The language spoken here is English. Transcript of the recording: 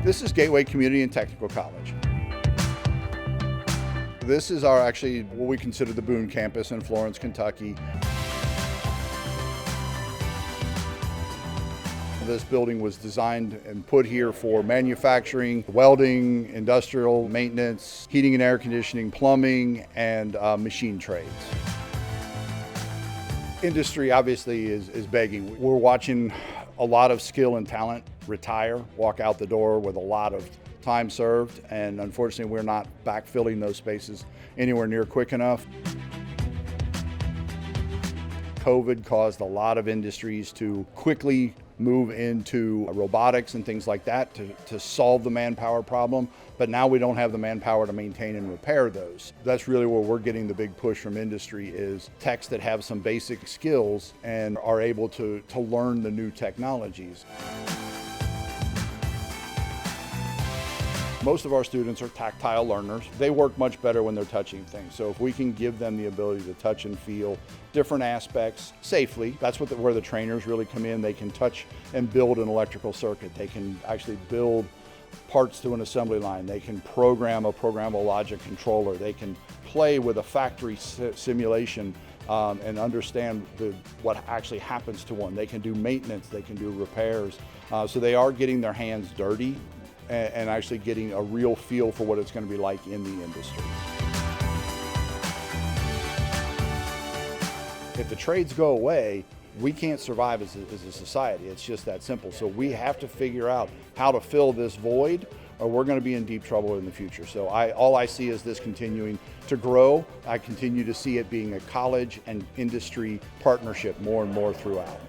This is Gateway Community and Technical College. This is our actually what we consider the Boone Campus in Florence, Kentucky. This building was designed and put here for manufacturing, welding, industrial maintenance, heating and air conditioning, plumbing, and machine trades. Industry obviously is begging. We're watching a lot of skill and talent retire, walk out the door with a lot of time served, and unfortunately we're not backfilling those spaces anywhere near quick enough. COVID caused a lot of industries to quickly move into robotics and things like that to solve the manpower problem, but now we don't have the manpower to maintain and repair those. That's really where we're getting the big push from industry is techs that have some basic skills and are able to learn the new technologies. Most of our students are tactile learners. They work much better when they're touching things. So if we can give them the ability to touch and feel different aspects safely, that's where the trainers really come in. They can touch and build an electrical circuit. They can actually build parts to an assembly line. They can program a programmable logic controller. They can play with a factory simulation and understand what actually happens to one. They can do maintenance. They can do repairs. So they are getting their hands dirty and actually getting a real feel for what it's going to be like in the industry. If the trades go away, we can't survive as a society. It's just that simple. So we have to figure out how to fill this void, or we're going to be in deep trouble in the future. So all I see is this continuing to grow. I continue to see it being a college and industry partnership more and more throughout.